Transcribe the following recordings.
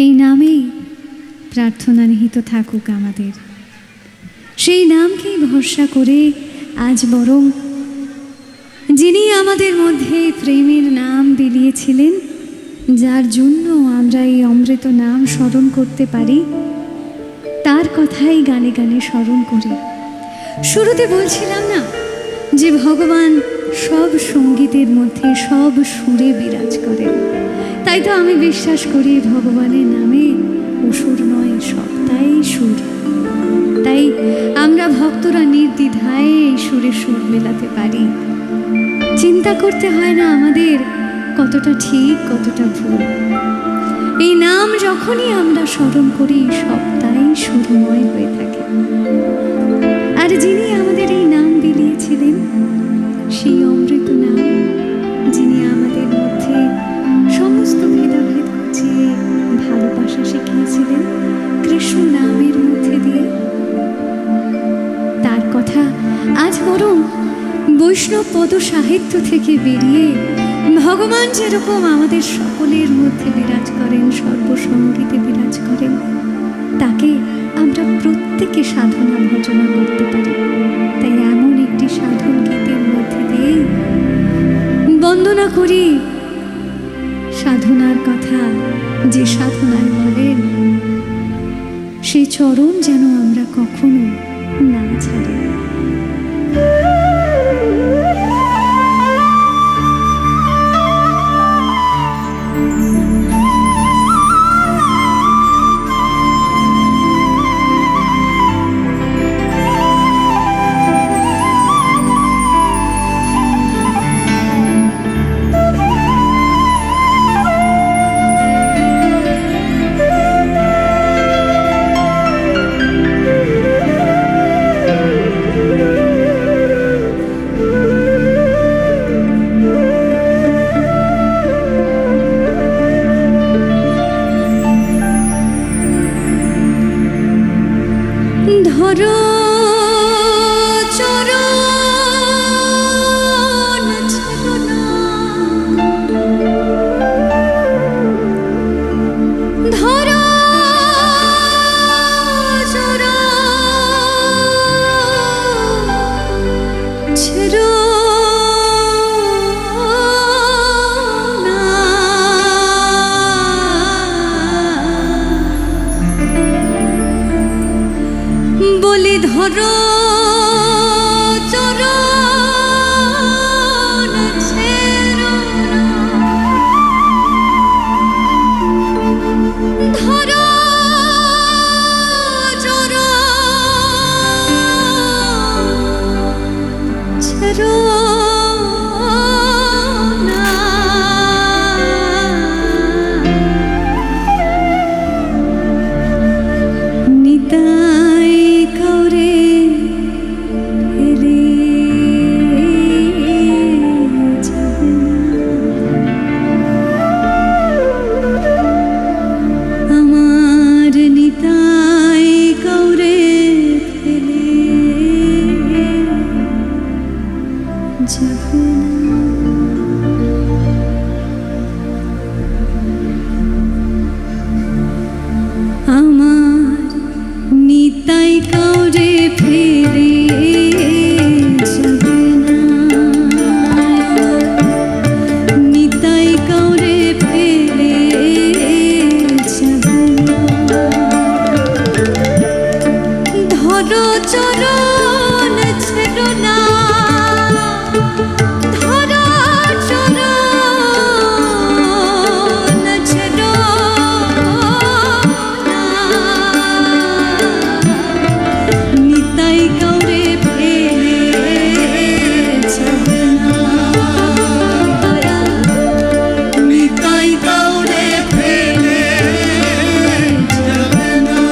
এই নামেই প্রার্থনা নিহিত থাকুক আমাদের। সেই নামকেই ভরসা করে আজ বরং যিনি আমাদের মধ্যে প্রেমের নাম বিলিয়েছিলেন, যার জন্য আমরা এই অমৃত নাম স্মরণ করতে পারি, তার কথাই গানে গানে স্মরণ করি। শুরুতে বলছিলাম না যে ভগবান সব সঙ্গীতের মধ্যে সব সুরে বিরাজ করেন। তাই তো আমি বিশ্বাস করি ভগবানের নামে অসুর নয়, সবটাই সুর। তাই আমরা ভক্তরা নির্দ্বিধায় এই সুরে সুর মেলাতে পারি। চিন্তা করতে হয় না আমাদের কতটা ঠিক কতটা ভুল। এই নাম যখনই আমরা স্মরণ করি সবটাই সুরময় হয়ে থাকে। আর যিনি আমাদের এই নাম বিলিয়েছিলেন, সেই অমৃত নাম, যিনি আমাদের মধ্যে সমস্ত ভেদাভেদ ঘুচিয়ে ভালোবাসা শিখিয়েছিলেন কৃষ্ণ নামের মধ্যে দিয়ে, তার কথা আজ বরং বৈষ্ণব পদ সাহিত্য থেকে বেরিয়ে ভগবান যেরকম আমাদের সকলের মধ্যে বিরাজ করেন, সর্বসঙ্গীতে বিরাজ করেন, তাকে আমরা প্রত্যেকে সাধনা ভজনা করতে পারি। তাই এমন একটি সাধন গীতের মধ্যে দিয়ে বন্দনা করি সাধনার কথা, যে সাধনায় বলেন সেই চরণ যেন আমরা কখনো না ছাড়ি। ধরো চরণ ছেড়ো না, ধরো চরণ ছেড়ো না, বলি ধরো চরণ ছেড়ো না, ধরো চরণ ছেড়ো না, নিতাই কাউরে ফেলে যাবে না, আমার নিতাই কাউরে ফেলে যাবে না। আমার নিতাই কাউরে ফেলে যাবে না, নিতাই কাউরে ফেলে যাবে না, ধরো চরণ ছেড়ো না, ধরো চরণ ছেড়ো না, নিতাই কাউরে ফেলে যাবে না, নিতাই কাউরে ফেলে যাবে না।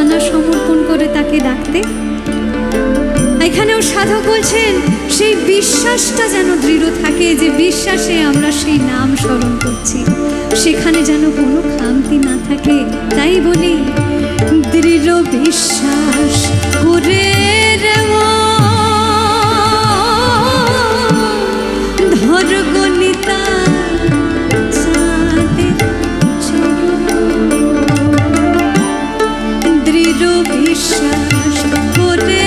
আনা সমর্পণ করে তাকে ডাকতে। এখানেও সাধক বলছেন সেই বিশ্বাসটা যেন দৃঢ় থাকে, যে বিশ্বাসে আমরা সেই নাম স্মরণ করছি, সেখানে যেন কোনো খামতি না থাকে। তাই বলি, দৃঢ় বিশ্বাস করে রে ধর গণিতা দৃঢ় বিশ্বাস করে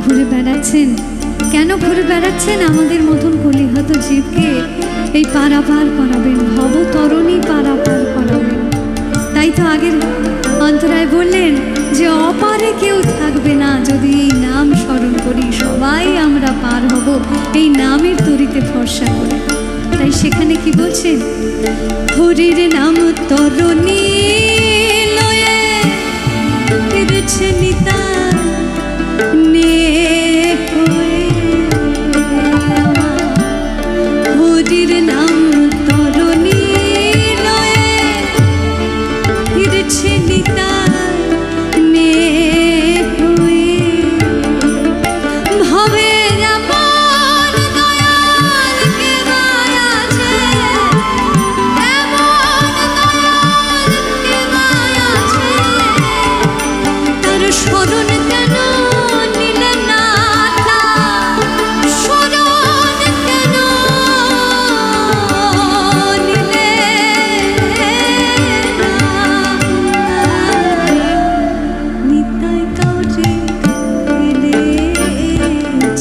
ঘুরে বেড়াচ্ছেন। কেন ঘুরে বেড়াচ্ছেন? আমাদের মতন কলিহত জীবকে এই পারাপার করাবেন, ভবতরণী পারাপার করাবেন। তাই তো আগের অন্তরায় বললেন যে অপারে কেউ থাকবে না যদি এই নাম স্মরণ করি, সবাই আমরা পার হব এই নামের তরিতে ভরসা করে। তাই সেখানে কি বলছেন? হরির নাম তরণী লয়ে ফিরছে নিতা নে হয়ে, হরির নাম তরণী লয়ে ফিরছে নিতা নে হয়ে, ভবে এমন দয়াল কে মায়াছে, এমন দয়াল কে মায়াছে, তার স্মরণ কেন নিলে না, স্মরণ কেন নিলে নিতাই কাউরে ফেলে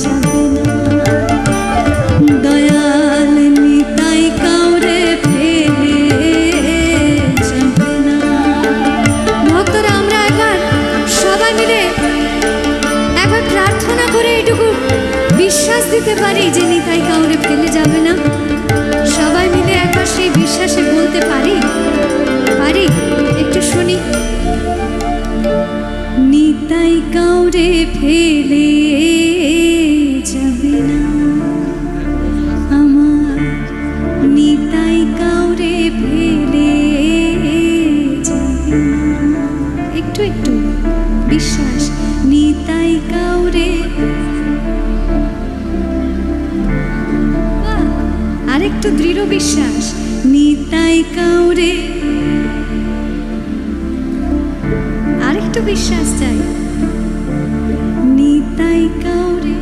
যাবে না, দয়াল নিতাই কাউরে ফেলে যাবে না। ভক্তরা, আমরা একবার সবাই মিলে একবার প্রার্থনা করে এটুকু বিশ্বাস দিতে পারি যে নিতাই কাউরে ফেলে যাবে না। সবাই মিলে একবার সেই বিশ্বাসে বলতে পারি? পারি? একটু শুনি। নিতাই কাউরে ফেলে যাবে না আমার, নিতাই কাউরে ফেলে যাবে না। একটু একটু বিশ্বাস, নিতাই কাউরে, আরেকটু দৃঢ় বিশ্বাস, নিতাই কাউরে, আরেকটু বিশ্বাস চাই, নিতাই কাউরে।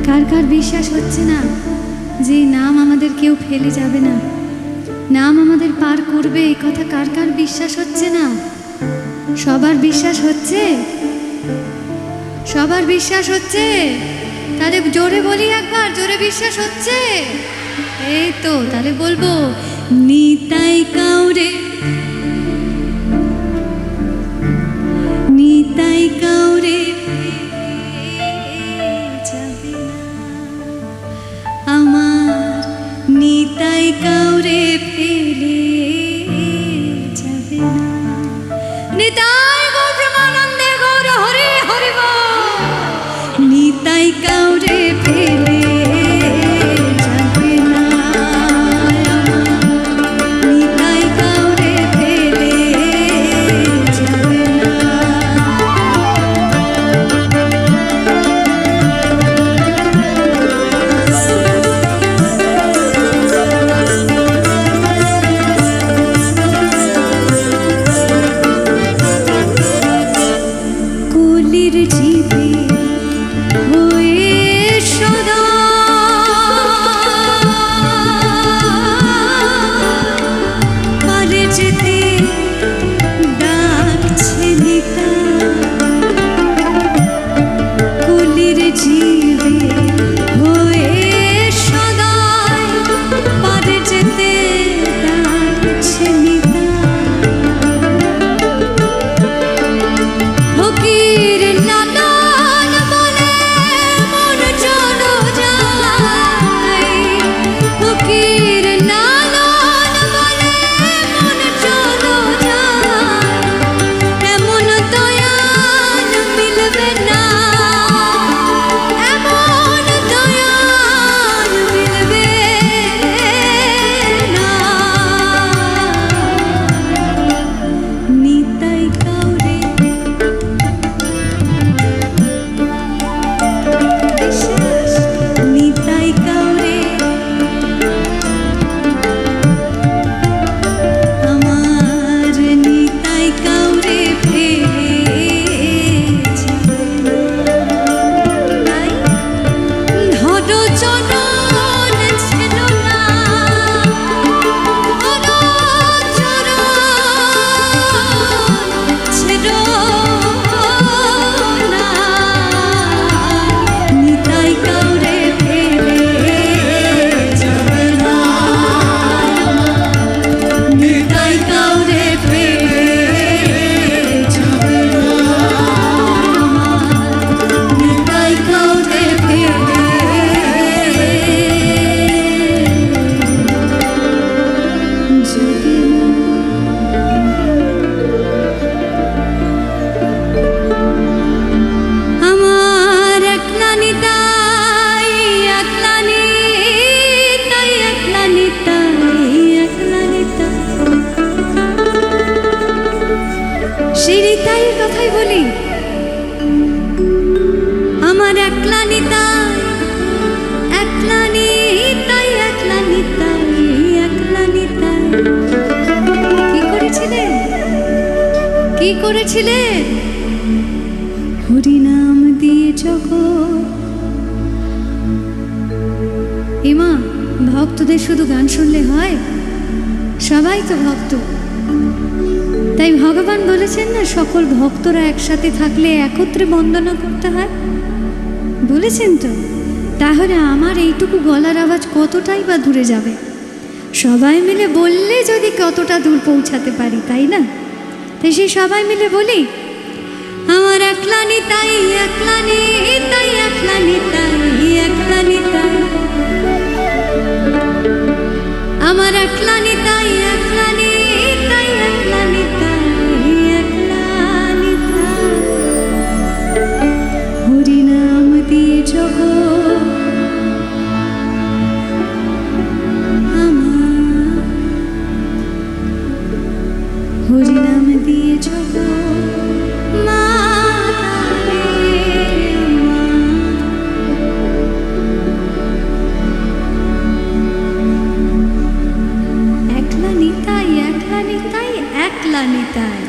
কার কার বিশ্বাস হচ্ছে না যে নাম আমাদের কেউ ফেলে যাবে না, নাম আমাদের পার করবে? এই কথা কার কার বিশ্বাস হচ্ছে না? সবার বিশ্বাস হচ্ছে? সবার বিশ্বাস হচ্ছে? তাহলে জোরে বলি একবার, জোরে বিশ্বাস হচ্ছে? এই তো, তাহলে বলবো নিতাই কাউরে না। নিতাই গৌর প্রেমানন্দে গৌর হরি হরি বল। নিতাই কাউরে ফেলে যাবে না, নিতাই কাউরে ফেলে যাবে না। কলির জিভে হয়ে সদা পারে যেতে ডাকছে নিতাই। কলির জিভে হয়ে সদাই পারে যেতে ডাকছে নিতাই। ফকির লালন বলে মন চলো যায়, ফকির লালন বলে মন চলো যায়। এমন দয়াল মিলবে না, এমন দয়াল মিলবে না। নিতাই কাউরে নিতাই কাউরে আমার নিতাই কাউরে ফেলে যাবে না। ধরো চরণ ছিল না, ধরো চরণ ছিল না। নিতাই কাউরে ফেলে যাবে না, নিতাই কাউরে ফেলে যাবে না, নিতাই কাউরে ফেলে যাবে না। আমার একলা নিতাই, একলা নিতাই, একলা নিতাই, একলা নিতাই। সেই নিতাইয়ের কথাই বলি। আমার একলা নিতাই, একলা নিতাই, একলা নিতাই, একলা নিতাই। কি করেছিলেন, কি করেছিলেন? হরিনাম দিয়ে জগৎ। এমা, ভক্তদের শুধু গান শুনলে হয়? সবাই তো ভক্ত। তাই ভগবান বলেছেন না, সকল ভক্তরা একসাথে থাকলে একত্রে বন্দনা করতে হয়, বলেছেন তো। তাহলে আমার এইটুকু গলার আওয়াজ কতটাই বা দূরে যাবে? সবাই মিলে বললে যদি কতটা দূর পৌঁছাতে পারি, তাই না? তাই সেই সবাই মিলে বলি, আমার একলা নিতাই, একলা নিতাই, একলা নিতাই, একলা নিতাই। আমার একলা নিতাই, একলা নিতাই, একলা নিতাই, একলা নিতাই। হরিনাম দিয়ে জগৎ আমার, হরিনাম দিয়ে জগৎ একলা নিতাই, একলা নিতাই, একলা নিতাই।